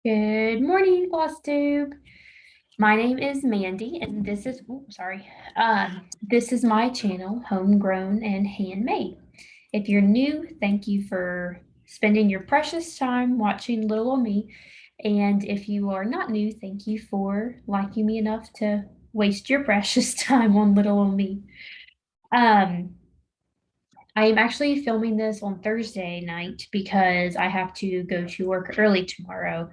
Good morning, Flosstube. My name is Mandy, and this is my channel, Homegrown and Handmade. If you're new, thank you for spending your precious time watching little old me. And if you are not new, thank you for liking me enough to waste your precious time on little old me. Um, I am actually filming this on Thursday night because I have to go to work early tomorrow.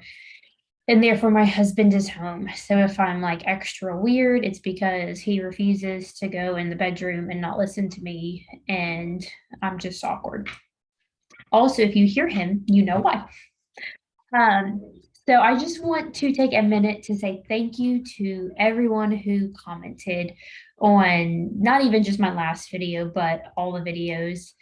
And therefore, my husband is home. So if I'm like extra weird, it's because he refuses to go in the bedroom and not listen to me. And I'm just awkward. Also, if you hear him, you know why. Um, so I just want to take a minute to say thank you to everyone who commented on not even just my last video, but all the videos.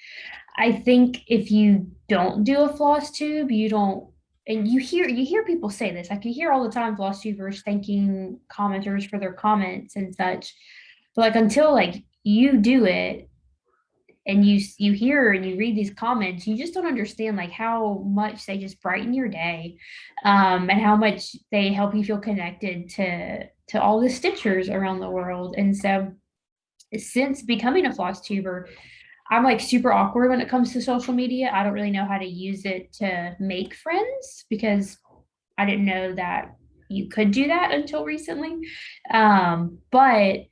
I think if you don't do a floss tube, you don't, and you hear people say this. I can hear all the time floss tubers thanking commenters for their comments and such. But like until like you do it and you hear and you read these comments, you just don't understand like how much they just brighten your day, and how much they help you feel connected to all the stitchers around the world. And so since becoming a floss tuber, I'm like super awkward when it comes to social media. I don't really know how to use it to make friends because I didn't know that you could do that until recently. But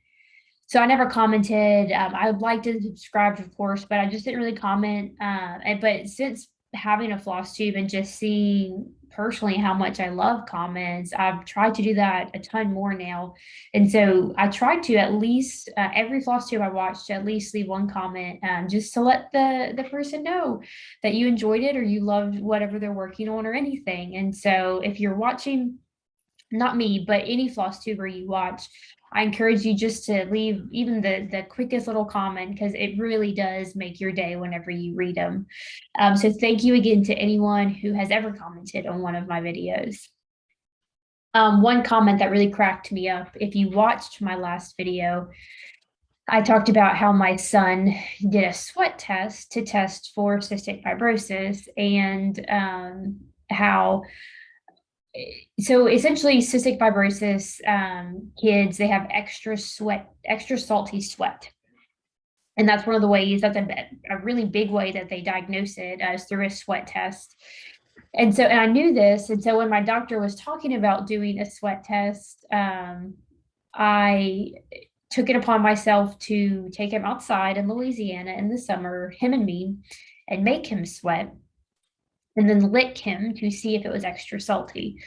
so I never commented. I would like to subscribe, of course, but I just didn't really comment. But since having a floss tube and just seeing personally how much I love comments, I've tried to do that a ton more now. And so I tried to at least every floss tube I watched, at least leave one comment, just to let the person know that you enjoyed it or you loved whatever they're working on or anything. And so if you're watching, not me, but any floss tuber you watch, I encourage you just to leave even the quickest little comment because it really does make your day whenever you read them. So thank you again to anyone who has ever commented on one of my videos. One comment that really cracked me up, if you watched my last video, I talked about how my son did a sweat test to test for cystic fibrosis and how so essentially cystic fibrosis kids, they have extra salty sweat, and that's one of the ways, that's a really big way that they diagnose it, is through a sweat test. And I knew this, and so when my doctor was talking about doing a sweat test, I took it upon myself to take him outside in Louisiana in the summer, him and me, and make him sweat and then lick him to see if it was extra salty.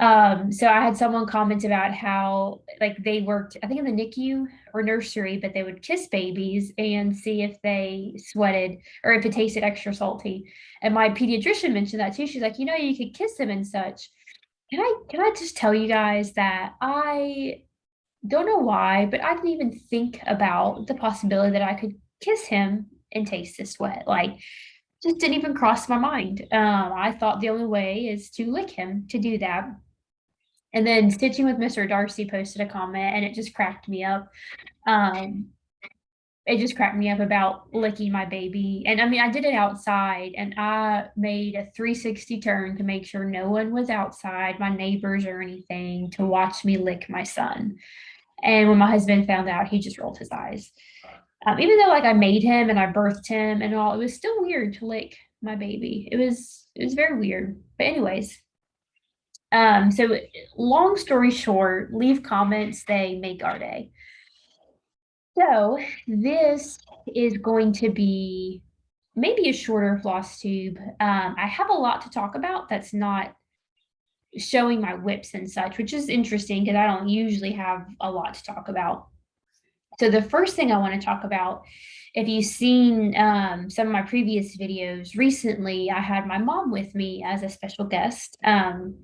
So I had someone comment about how like they worked, I think in the NICU or nursery, but they would kiss babies and see if they sweated or if it tasted extra salty. And my pediatrician mentioned that too. She's like, you could kiss them and such. Can I just tell you guys that I don't know why, but I didn't even think about the possibility that I could kiss him and taste the sweat. Like, just didn't even cross my mind. I thought the only way is to lick him to do that. And then Stitching with Mr. Darcy posted a comment and it just cracked me up. Um, it just cracked me up about licking my baby. And I mean, I did it outside and I made a 360 turn to make sure no one was outside, my neighbors or anything, to watch me lick my son. And when my husband found out, he just rolled his eyes. Even though like I made him and I birthed him and all, it was still weird to lick my baby. It was very weird. But anyways, so long story short, leave comments, they make our day. So this is going to be maybe a shorter floss tube. I have a lot to talk about that's not showing my whips and such, which is interesting because I don't usually have a lot to talk about. So the first thing I want to talk about, if you've seen some of my previous videos recently, I had my mom with me as a special guest on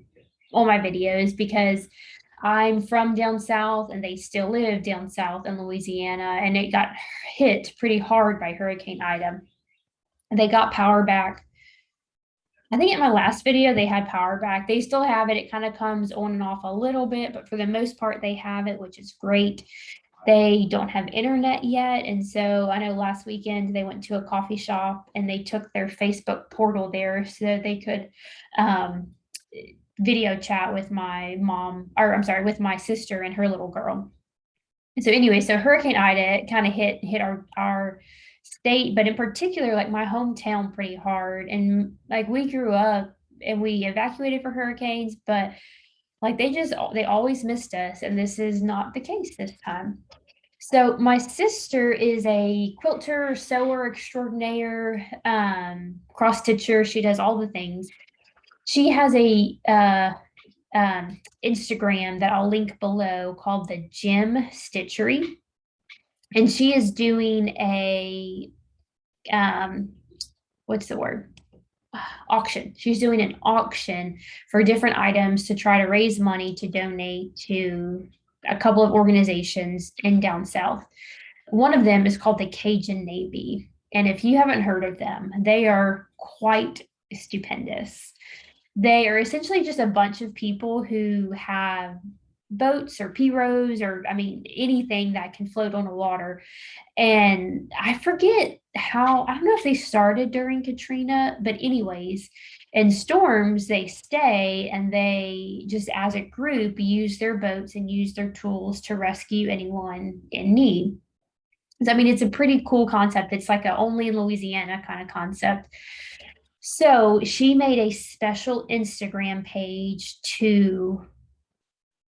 my videos because I'm from down south and they still live down south in Louisiana, and it got hit pretty hard by Hurricane Ida. They got power back. I think in my last video they had power back. They still have it. It kind of comes on and off a little bit, but for the most part they have it, which is great. They don't have internet yet. And so I know last weekend they went to a coffee shop and they took their Facebook portal there so that they could video chat with my mom, or I'm sorry, with my sister and her little girl. And so anyway, so Hurricane Ida kind of hit our state, but in particular, like my hometown pretty hard. And like we grew up and we evacuated for hurricanes, but like they always missed us, and this is not the case this time. So my sister is a quilter, sewer extraordinaire, cross stitcher. She does all the things. She has a Instagram that I'll link below called TheJemStitchery, and she is doing a what's the word? Auction. She's doing an auction for different items to try to raise money to donate to a couple of organizations in down south. One of them is called the Cajun Navy. And if you haven't heard of them, they are quite stupendous. They are essentially just a bunch of people who have boats or pirogues or, I mean, anything that can float on the water. And I forget how, I don't know if they started during Katrina, but anyways, in storms, they stay and they just as a group use their boats and use their tools to rescue anyone in need. I mean, it's a pretty cool concept. It's like a only in Louisiana kind of concept. So she made a special Instagram page to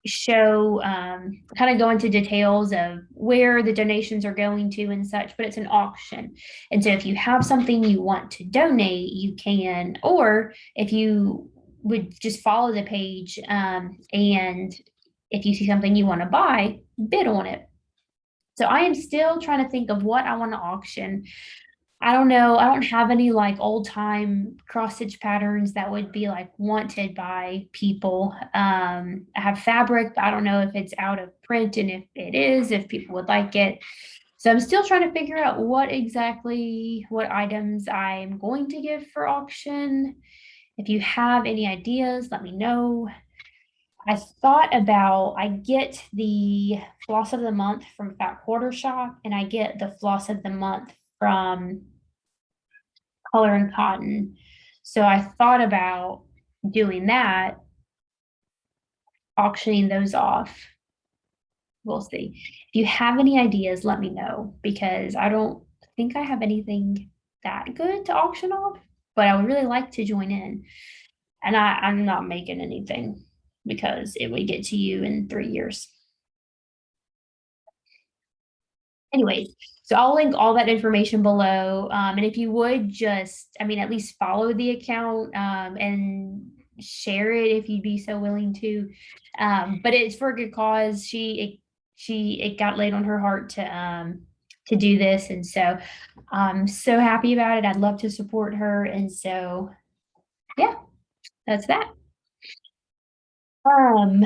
show kind of go into details of where the donations are going to and such, but it's an auction. And so if you have something you want to donate, you can, or if you would just follow the page, and if you see something you want to buy, bid on it. So I am still trying to think of what I want to auction. I don't know. I don't have any like old time cross stitch patterns that would be like wanted by people. I have fabric, but I don't know if it's out of print, and if it is, if people would like it. So I'm still trying to figure out what items I am going to give for auction. If you have any ideas, let me know. I thought about, I get the floss of the month from Fat Quarter Shop, and I get the floss of the month from Color and Cotton. So I thought about doing that, auctioning those off. We'll see. If you have any ideas, let me know, because I don't think I have anything that good to auction off, but I would really like to join in. And I'm not making anything because it would get to you in 3 years. Anyways, so I'll link all that information below. And if you would just, I mean, at least follow the account, and share it if you'd be so willing to. But it's for a good cause. It got laid on her heart to do this. And so I'm so happy about it. I'd love to support her. And so, yeah, that's that. Um,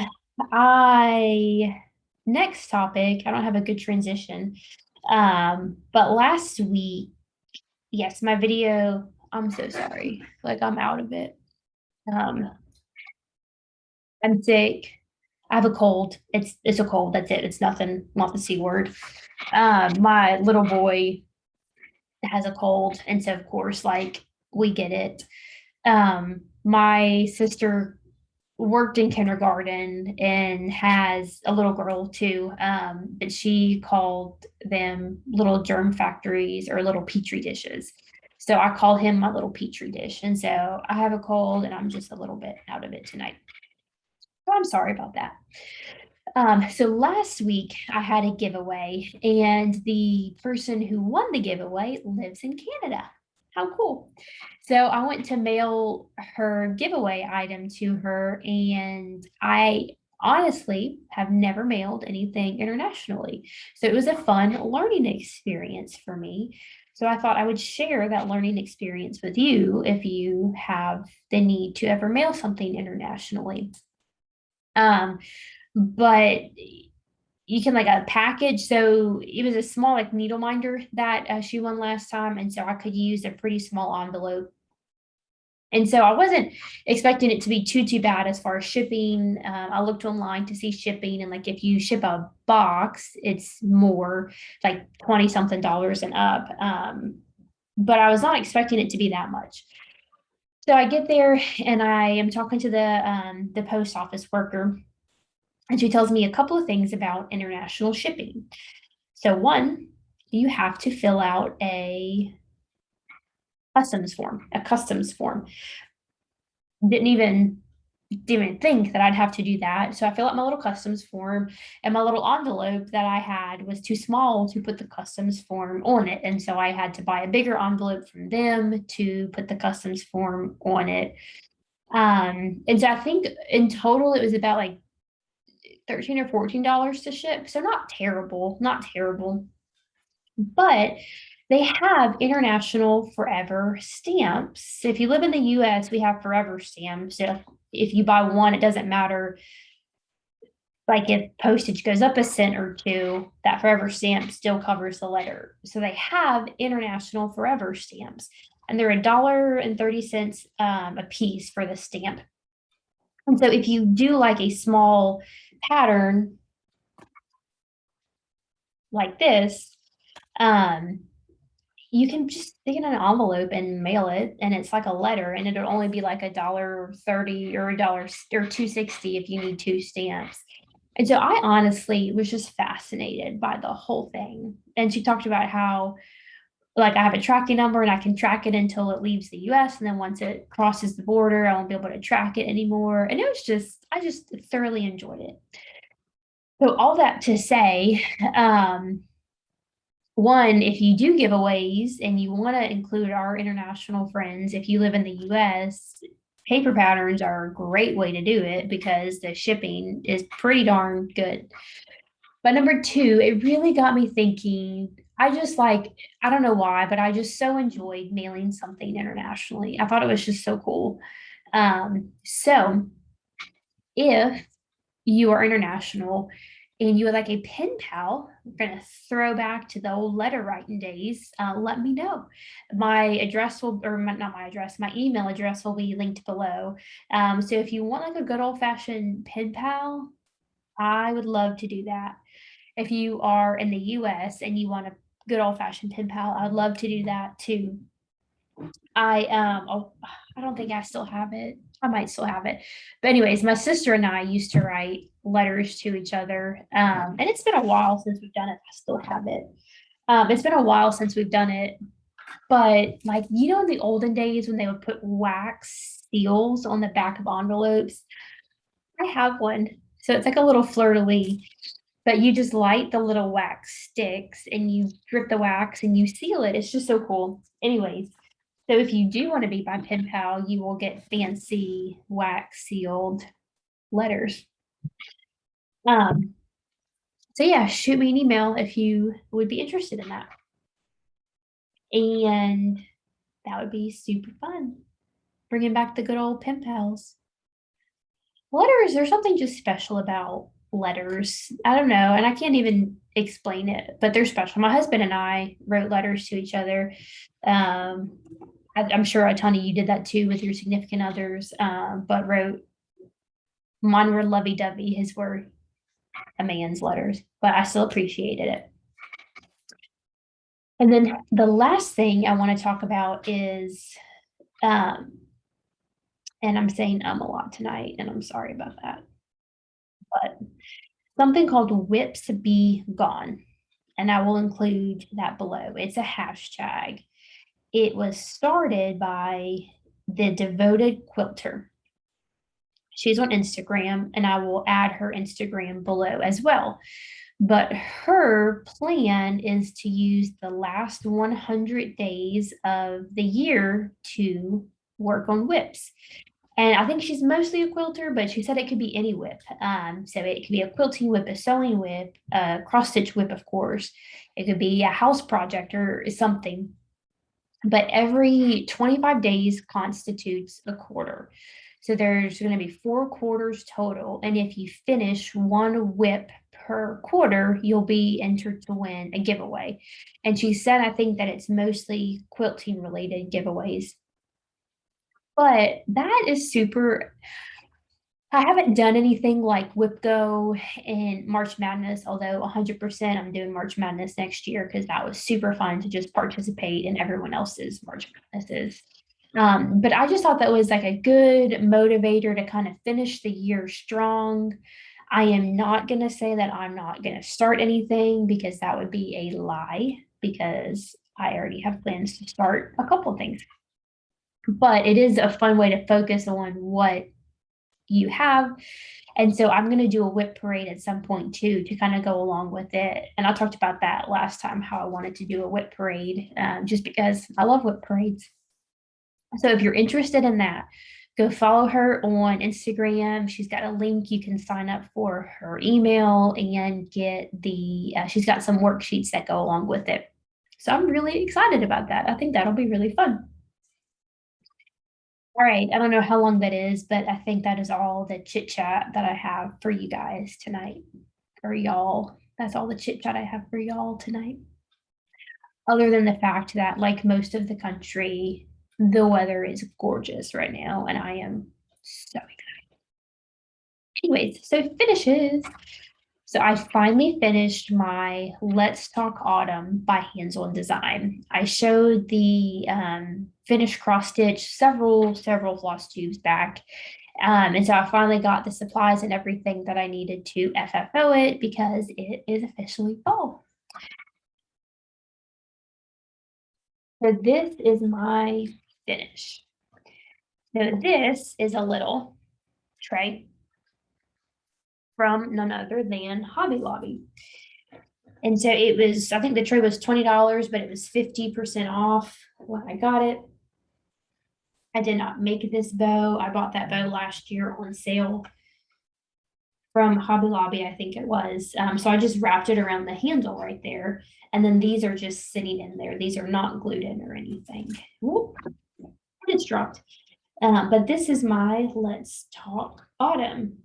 I next topic, I don't have a good transition. But last week, yes, my video, I'm so sorry. Like I'm out of it. Um, I'm sick. I have a cold. It's a cold. That's it. It's nothing, not the C word. My little boy has a cold, and so of course, like we get it. My sister worked in kindergarten and has a little girl too, but she called them little germ factories or little petri dishes. So I call him my little petri dish. And so I have a cold and I'm just a little bit out of it tonight. So I'm sorry about that. So last week I had a giveaway, and the person who won the giveaway lives in Canada. How cool. So I went to mail her giveaway item to her, and I honestly have never mailed anything internationally. So it was a fun learning experience for me. So I thought I would share that learning experience with you if you have the need to ever mail something internationally. But you can like a package. So it was a small like needle minder that she won last time. And so I could use a pretty small envelope. And so I wasn't expecting it to be too bad as far as shipping. I looked online to see shipping, and like if you ship a box, it's more like 20 something dollars and up. But I was not expecting it to be that much. So I get there and I am talking to the post office worker, and she tells me a couple of things about international shipping. So one, you have to fill out a customs form. Didn't even think that I'd have to do that. So I fill out my little customs form, and my little envelope that I had was too small to put the customs form on it. And so I had to buy a bigger envelope from them to put the customs form on it. And so I think in total it was about like $13 or $14 to ship. So not terrible, not terrible. But they have international forever stamps. If you live in the US, we have forever stamps. If you buy one, it doesn't matter. Like if postage goes up a cent or two, that forever stamp still covers the letter. So they have international forever stamps, and they're $1.30 a piece for the stamp. And so if you do like a small pattern like this, um, you can just stick it in an envelope and mail it, and it's like a letter, and it'll only be like $1.30 or $1 or $2.60 if you need two stamps. And so I honestly was just fascinated by the whole thing. And she talked about how, like, I have a tracking number and I can track it until it leaves the US. And then once it crosses the border, I won't be able to track it anymore. And it was just, I just thoroughly enjoyed it. So, all that to say, one, if you do giveaways and you want to include our international friends, if you live in the US, paper patterns are a great way to do it because the shipping is pretty darn good. But number two, it really got me thinking. I just like, I don't know why, but I just so enjoyed mailing something internationally. I thought it was just so cool. So if you are international and you would like a pen pal, we're going to throw back to the old letter writing days, let me know. My address will, or not my address, my email address will be linked below. So if you want like a good old fashioned pen pal, I would love to do that. If you are in the US and you want a good old fashioned pen pal, I'd love to do that too. I don't think I still have it. I might still have it. But anyways, my sister and I used to write letters to each other. And it's been a while since we've done it. I still have it. It's been a while since we've done it. But like, in the olden days when they would put wax seals on the back of envelopes, I have one. So it's like a little fleur-de-lis, but you just light the little wax sticks and you drip the wax and you seal it. It's just so cool. Anyways, so if you do want to be my pen pal, you will get fancy wax sealed letters. So yeah, shoot me an email if you would be interested in that. And that would be super fun. Bringing back the good old pen pals. Letters, there's something just special about letters. I don't know, and I can't even explain it, but they're special. My husband and I wrote letters to each other. I'm sure a ton of you did that too with your significant others, but wrote, mine were lovey dovey, his were a man's letters, but I still appreciated it. And then the last thing I want to talk about is, and I'm saying a lot tonight, and I'm sorry about that, but something called Whips Be Gone. And I will include that below. It's a hashtag. It was started by the Devoted Quilter. She's on Instagram, and I will add her Instagram below as well. But her plan is to use the last 100 days of the year to work on whips. And I think she's mostly a quilter, but she said it could be any whip. So it could be a quilting whip, a sewing whip, a cross stitch whip, of course. It could be a house project or something. But every 25 days constitutes a quarter. So there's going to be 4 quarters total. And if you finish one whip per quarter, you'll be entered to win a giveaway. And she said, I think that it's mostly quilting related giveaways. But that is super. I haven't done anything like Whip Go and March Madness, although 100% I'm doing March Madness next year because that was super fun to just participate in everyone else's March Madnesses. But I just thought that was like a good motivator to kind of finish the year strong. I am not going to say that I'm not going to start anything because that would be a lie because I already have plans to start a couple things. But it is a fun way to focus on what you have. And so I'm going to do a whip parade at some point too to kind of go along with it. And I talked about that last time, how I wanted to do a whip parade just because I love whip parades. So if you're interested in that, go follow her on Instagram. She's got a link. You can sign up for her email and get she's got some worksheets that go along with it. So I'm really excited about that. I think that'll be really fun. All right. I don't know how long that is, but I think that is all the chit chat that I have for you guys tonight. Or y'all. That's all the chit chat I have for y'all tonight. Other than the fact that, like most of the country, the weather is gorgeous right now, and I am so excited. Anyways, so finishes. So I finally finished my Let's Talk Autumn by Hands On Design. I showed the finished cross stitch several floss tubes back. And so I finally got the supplies and everything that I needed to FFO it because it is officially fall. So this is my finish. So this is a little tray from none other than Hobby Lobby. And so it was, I think the tray was $20, but it was 50% off when I got it. I did not make this bow. I bought that bow last year on sale from Hobby Lobby, I think it was. So I just wrapped it around the handle right there. And then these are just sitting in there. These are not glued in or anything. Whoop, it's dropped. But this is my Let's Talk Autumn.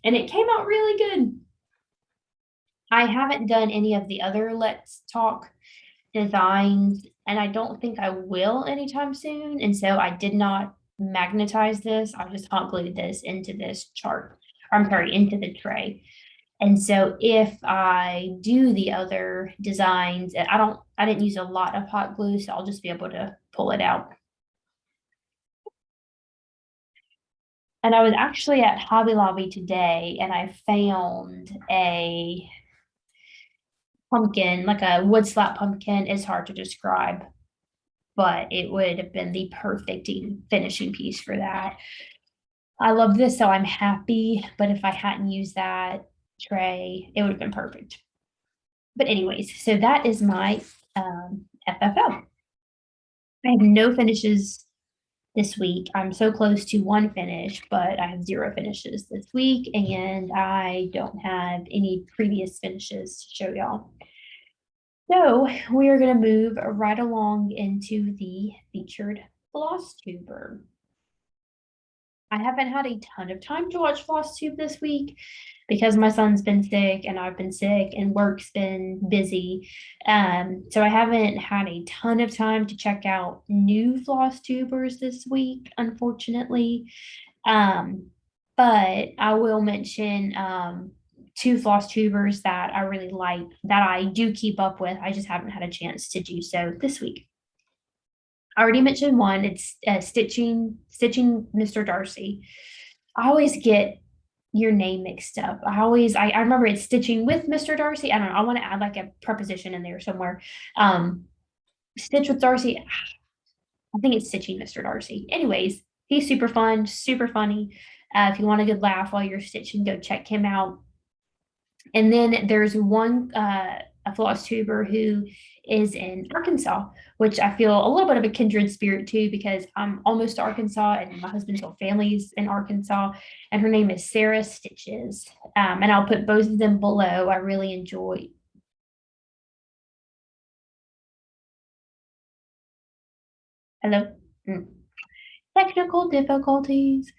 And it came out really good. I haven't done any of the other Let's Talk designs, and I don't think I will anytime soon. And so I did not magnetize this. I just hot glued this into this chart. I'm sorry, into the tray. And so if I do the other designs, I didn't use a lot of hot glue, so I'll just be able to pull it out. And I was actually at Hobby Lobby today and I found a pumpkin, like a wood slap pumpkin. It's hard to describe, but it would have been the perfect finishing piece for that. I love this, so I'm happy, but if I hadn't used that tray, it would have been perfect. But anyways, so that is my FFO. I have no finishes this week. I'm so close to one finish, but I have 0 finishes this week, and I don't have any previous finishes to show y'all. So we are going to move right along into the featured Flosstuber. I haven't had a ton of time to watch Flosstube this week because my son's been sick and I've been sick and work's been busy. So I haven't had a ton of time to check out new Flosstubers this week, unfortunately. But I will mention 2 Flosstubers that I really like that I do keep up with. I just haven't had a chance to do so this week. I already mentioned one. It's stitching Mr. Darcy. I always get your name mixed up. I remember it's stitching with Mr. Darcy. I don't know. I want to add like a preposition in there somewhere. Stitch with Darcy. I think it's stitching Mr. Darcy. Anyways, he's super fun, super funny. If you want a good laugh while you're stitching, go check him out. And then there's one a Flosstuber who is in Arkansas, which I feel a little bit of a kindred spirit to because I'm almost Arkansas and my husband's whole family's in Arkansas. And her name is Sarah Stitches. And I'll put both of them below. I really enjoy. Hello. Technical difficulties.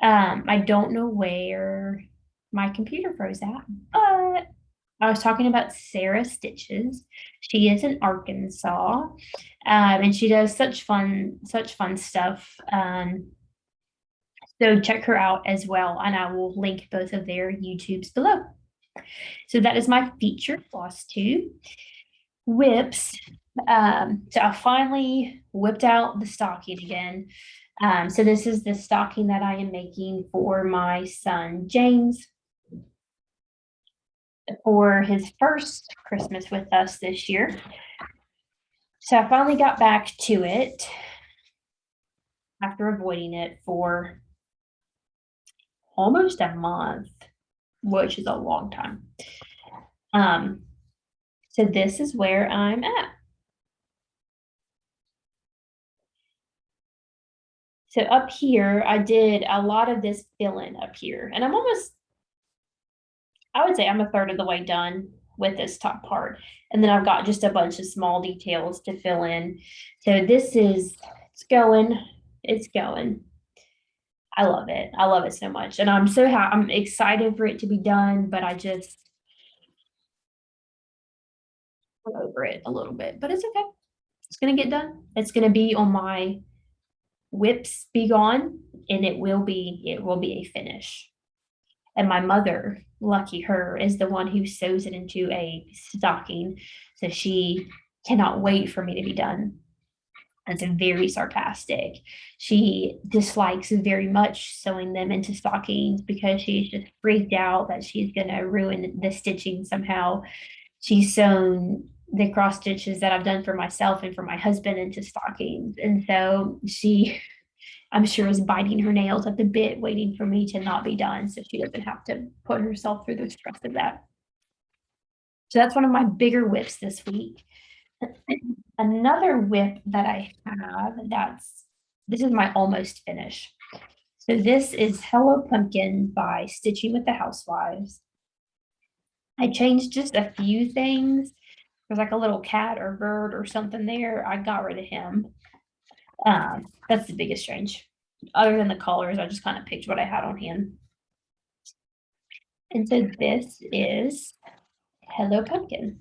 I don't know where my computer froze at, but I was talking about Sarah Stitches. She is in Arkansas, and she does such fun stuff. So check her out as well, and I will link both of their YouTubes below. So that is my featured floss tube. Whips. So I finally whipped out the stocking again. So this is the stocking that I am making for my son James for his first Christmas with us this year. So I finally got back to it after avoiding it for almost a month, which is a long time. So this is where I'm at. So up here, I did a lot of this fill-in up here, and I would say I'm a third of the way done with this top part. And then I've got just a bunch of small details to fill in. So it's going, it's going. I love it. I love it so much. And I'm excited for it to be done, but I just I'm over it a little bit, but it's okay. It's gonna get done. It's gonna be on my whips be gone, and it will be a finish. And my mother, lucky her, is the one who sews it into a stocking. So she cannot wait for me to be done. That's very sarcastic. She dislikes very much sewing them into stockings because she's just freaked out that she's going to ruin the stitching somehow. She's sewn the cross stitches that I've done for myself and for my husband into stockings. And so I'm sure, is biting her nails at the bit, waiting for me to not be done so she doesn't have to put herself through the stress of that. So that's one of my bigger whips this week. Another whip that I have this is my almost finish. So this is Hello Pumpkin by Stitching with the Housewives. I changed just a few things. There's like a little cat or bird or something there. I got rid of him. That's the biggest change. Other than the colors, I just kind of picked what I had on hand. And so this is Hello Pumpkin.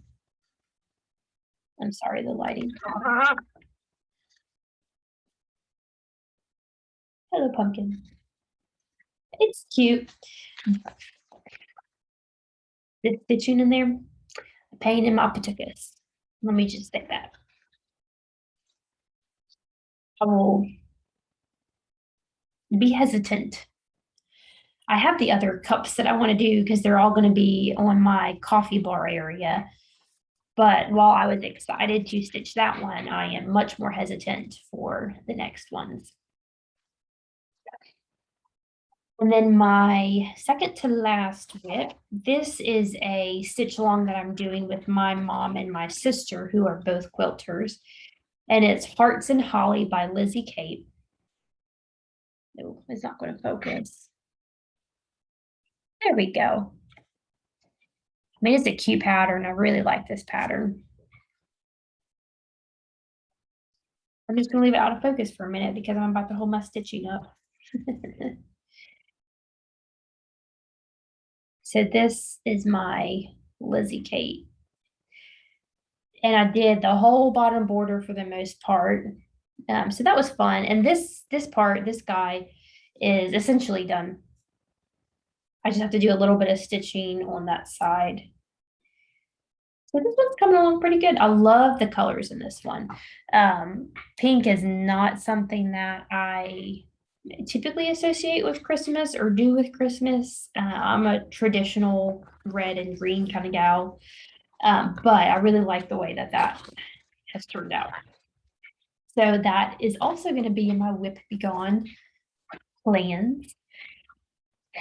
I'm sorry, the lighting. Hello Pumpkin. It's cute. The stitching in there, a pain in my patookus. Let me just say that. I will be hesitant. I have the other cups that I want to do because they're all going to be on my coffee bar area. But while I was excited to stitch that one, I am much more hesitant for the next ones. And then my second to last whip, this is a stitch along that I'm doing with my mom and my sister, who are both quilters. And it's Hearts and Holly by Lizzie Cape. No, it's not going to focus. There we go. I mean, it's a cute pattern. I really like this pattern. I'm just gonna leave it out of focus for a minute because I'm about to hold my stitching up. So this is my Lizzie Kate. And I did the whole bottom border for the most part. So that was fun. And this guy is essentially done. I just have to do a little bit of stitching on that side. So this one's coming along pretty good. I love the colors in this one. Pink is not something that I typically associate with Christmas or do with Christmas. I'm a traditional red and green kind of gal. But I really like the way that has turned out. So that is also going to be in my Whip Be Gone plans.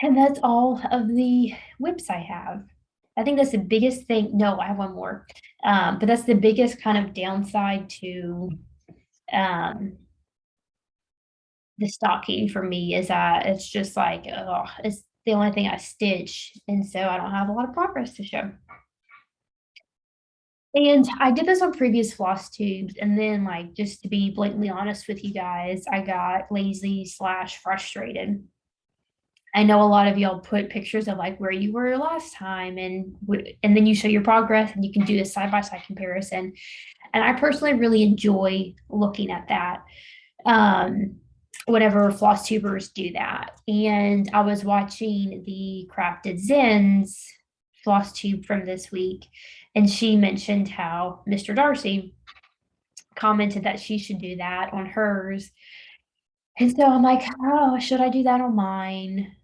And that's all of the whips I have. I think that's the biggest thing. No, I have one more. But that's the biggest kind of downside to the stocking for me is that it's just like, oh, it's the only thing I stitch. And so I don't have a lot of progress to show. And I did this on previous floss tubes. And then, like, just to be blatantly honest with you guys, I got lazy / frustrated. I know a lot of y'all put pictures of like where you were last time and then you show your progress and you can do a side-by-side comparison. And I personally really enjoy looking at that. Whenever floss tubers do that. And I was watching the Crafted Zens floss tube from this week, and she mentioned how Mr. Darcy commented that she should do that on hers. And so I'm like, oh, should I do that on mine?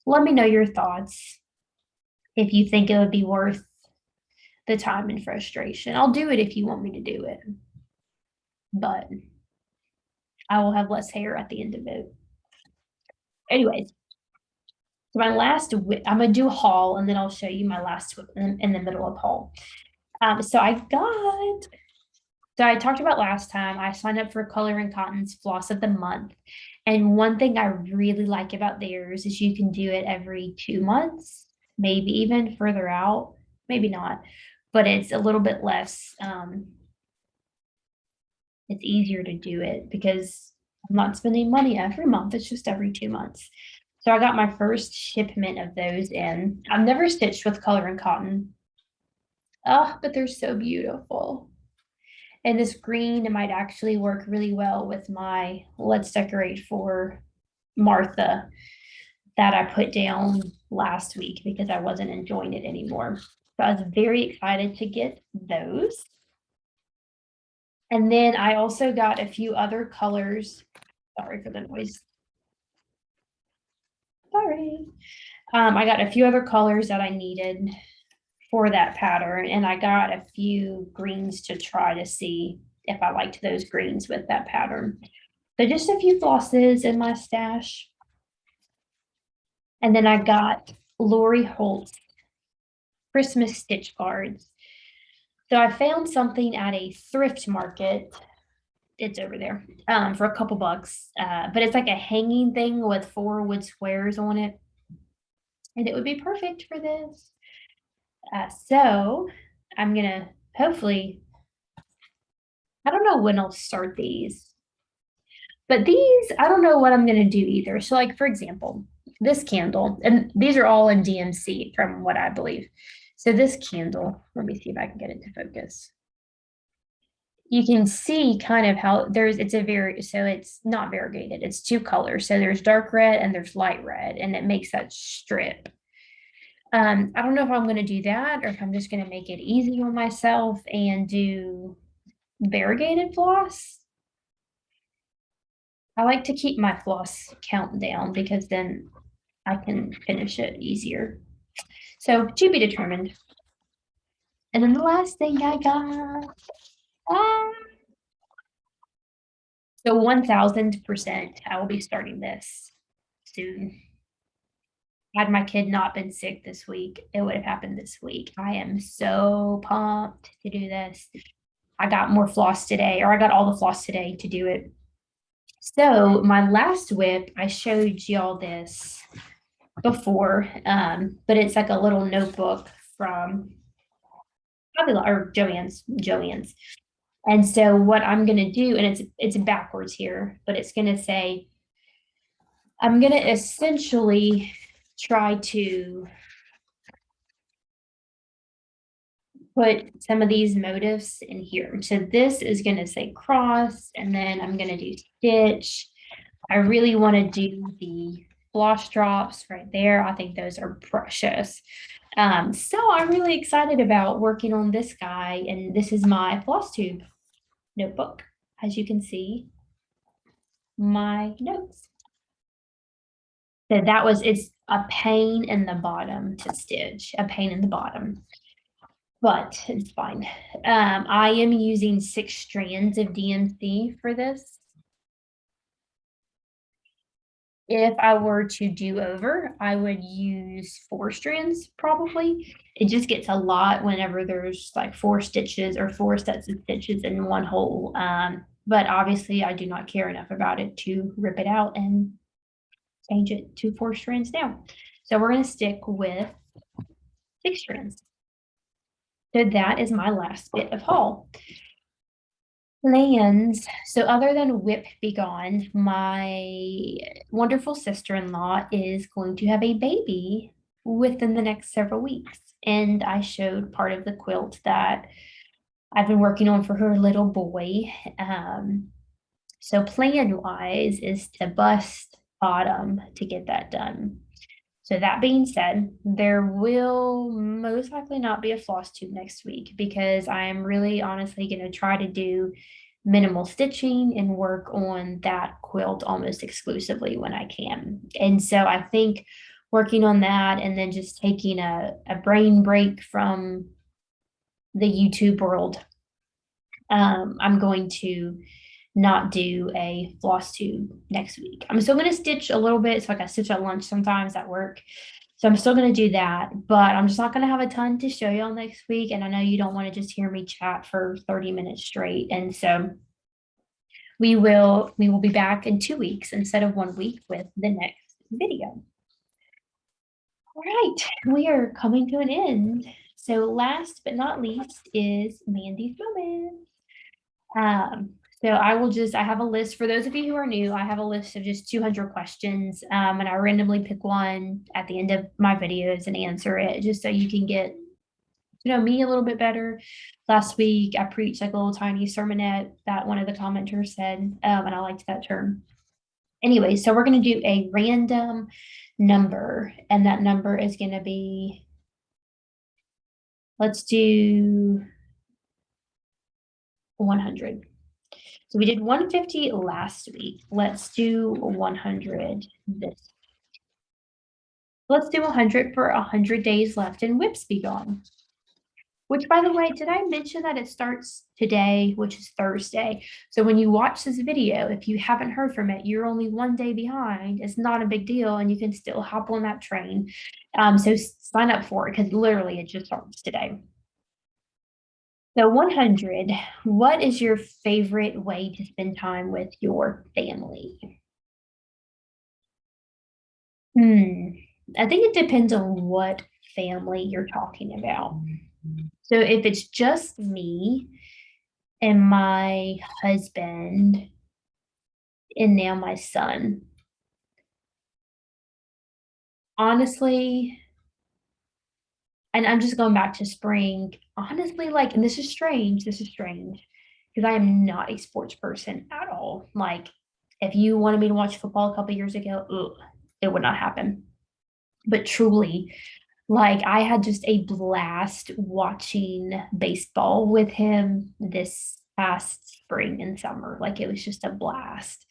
Let me know your thoughts if you think it would be worth the time and frustration. I'll do it if you want me to do it, but I will have less hair at the end of it. Anyways, so my last whip, I'm gonna do a haul and then I'll show you my last whip in the middle of haul. So I talked about last time, I signed up for Color and Cotton's Floss of the Month. And one thing I really like about theirs is you can do it every 2 months, maybe even further out, maybe not, but it's a little bit less, it's easier to do it because I'm not spending money every month. It's just every 2 months. So I got my first shipment of those in. I've never stitched with Color and Cotton. Oh, but they're so beautiful. And this green might actually work really well with my Let's Decorate for Martha that I put down last week because I wasn't enjoying it anymore. So I was very excited to get those. And then I also got a few other colors. Sorry for the noise. Sorry. I got a few other colors that I needed for that pattern, and I got a few greens to try to see if I liked those greens with that pattern. So just a few flosses in my stash. And then I got Laurie Holt Christmas stitch cards. So I found something at a thrift market. It's over there for a couple bucks, but it's like a hanging thing with 4 wood squares on it. And it would be perfect for this. So I'm gonna hopefully, I don't know when I'll start these, but these, I don't know what I'm gonna do either. So like, for example, this candle, and these are all in DMC from what I believe. So this candle, let me see if I can get it to focus. You can see kind of how it's not variegated, it's 2 colors. So there's dark red and there's light red, and it makes that strip. I don't know if I'm gonna do that or if I'm just gonna make it easy on myself and do variegated floss. I like to keep my floss count down because then I can finish it easier. So to be determined. And then the last thing I got, so 1000%, I will be starting this soon. Had my kid not been sick this week, it would have happened this week. I am so pumped to do this. I got more floss today, or I got all the floss today to do it. So my last whip, I showed y'all this before, but it's like a little notebook from probably or Joann's. And so what I'm gonna do, and it's backwards here, but it's gonna say, I'm gonna essentially try to put some of these motifs in here. So this is gonna say cross, and then I'm gonna do stitch. I really want to do the floss drops right there. I think those are precious. So I'm really excited about working on this guy, and this is my Flosstube notebook. As you can see, my notes. So it's a pain in the bottom to stitch, a pain in the bottom, but it's fine. I am using 6 strands of DMC for this. If I were to do over, I would use 4 strands probably. It just gets a lot whenever there's like 4 stitches or 4 sets of stitches in one hole. But obviously I do not care enough about it to rip it out and change it to 4 strands now. So we're going to stick with 6 strands. So that is my last bit of haul. Plans. So other than Whip Be Gone, my wonderful sister-in-law is going to have a baby within the next several weeks. And I showed part of the quilt that I've been working on for her little boy. So plan-wise is to bust autumn to get that done. So that being said, there will most likely not be a floss tube next week because I am really honestly going to try to do minimal stitching and work on that quilt almost exclusively when I can. And so I think working on that and then just taking a brain break from the YouTube world, I'm going to not do a floss tube next week. I'm still going to stitch a little bit. So like I stitch at lunch sometimes at work. So I'm still going to do that, but I'm just not going to have a ton to show y'all next week. And I know you don't want to just hear me chat for 30 minutes straight. And so we will be back in 2 weeks instead of 1 week with the next video. All right, we are coming to an end. So last but not least is Mandy's moment. So I have a list for those of you who are new. I have a list of just 200 questions, and I randomly pick one at the end of my videos and answer it just so you can get to know me a little bit better. Last week, I preached like a little tiny sermonette that one of the commenters said, and I liked that term. Anyway, so we're going to do a random number, and that number is going to be, let's do 100. So we did 150 last week. Let's do 100 this. Let's do 100 for 100 days left and Whips Be Gone. Which, by the way, did I mention that it starts today, which is Thursday? So when you watch this video, if you haven't heard from it, you're only 1 day behind. It's not a big deal, and you can still hop on that train. So sign up for it because literally it just starts today. So 100, what is your favorite way to spend time with your family? I think it depends on what family you're talking about. So if it's just me and my husband and now my son, honestly, and I'm just going back to spring, honestly, like, and this is strange, because I am not a sports person at all. Like, if you wanted me to watch football a couple years ago, ugh, it would not happen. But truly, like, I had just a blast watching baseball with him this past spring and summer. Like, it was just a blast.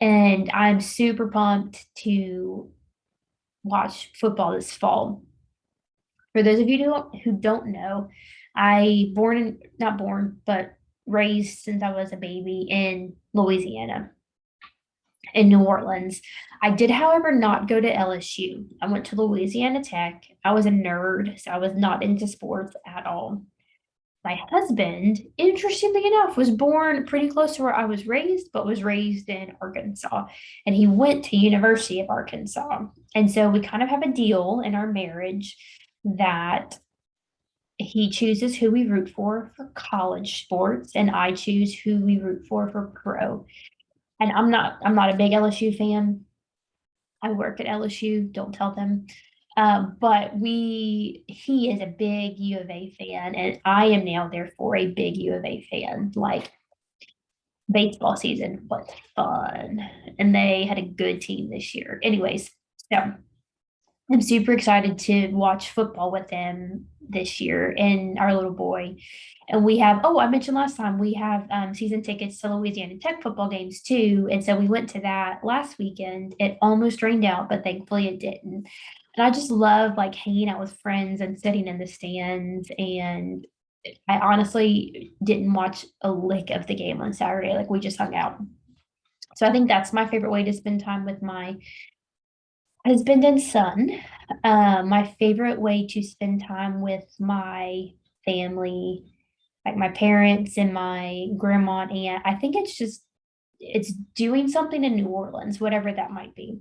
And I'm super pumped to watch football this fall. For those of you who don't know, not born, but raised since I was a baby in Louisiana, in New Orleans. I did, however, not go to LSU. I went to Louisiana Tech. I was a nerd, so I was not into sports at all. My husband, interestingly enough, was born pretty close to where I was raised, but was raised in Arkansas. And he went to University of Arkansas. And so we kind of have a deal in our marriage that he chooses who we root for college sports, and I choose who we root for pro. And I'm not a big LSU fan. I work at LSU, don't tell them. But he is a big U of A fan, and I am now therefore a big U of A fan. Like, baseball season was fun, and they had a good team this year. Anyways, so I'm super excited to watch football with them this year and our little boy. And we have, oh, I mentioned last time, we have season tickets to Louisiana Tech football games too. And so we went to that last weekend. It almost rained out, but thankfully it didn't. And I just love like hanging out with friends and sitting in the stands. And I honestly didn't watch a lick of the game on Saturday. Like, we just hung out. So I think that's my favorite way to spend time with my husband and son. My favorite way to spend time with my family, like my parents and my grandma and aunt, I think it's doing something in New Orleans, whatever that might be.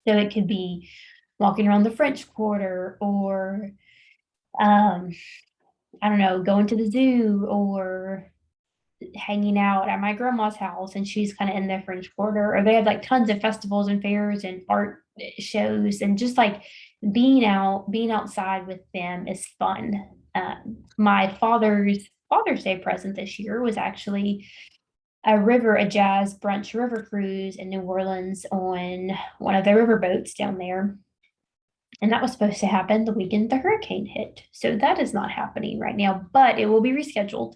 So it could be walking around the French Quarter, or I don't know, going to the zoo, or hanging out at my grandma's house and she's kind of in the French Quarter, or they have like tons of festivals and fairs and art shows, and just like being outside with them is fun. My Father's Day present this year was actually a jazz brunch river cruise in New Orleans on one of the river boats down there. And that was supposed to happen the weekend the hurricane hit. So that is not happening right now, but it will be rescheduled.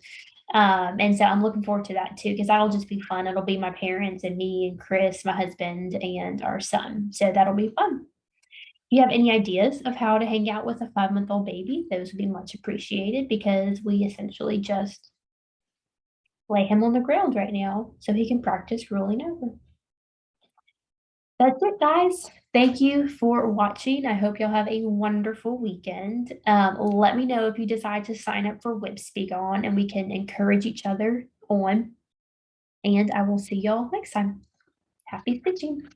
And so I'm looking forward to that too, because that'll just be fun. It'll be my parents and me and Chris, my husband, and our son. So that'll be fun. If you have any ideas of how to hang out with a 5-month-old baby, those would be much appreciated because we essentially just lay him on the ground right now so he can practice rolling over. That's it, guys. Thank you for watching. I hope you'll have a wonderful weekend. Let me know if you decide to sign up for WebSpeak on and we can encourage each other on. And I will see y'all next time. Happy stitching.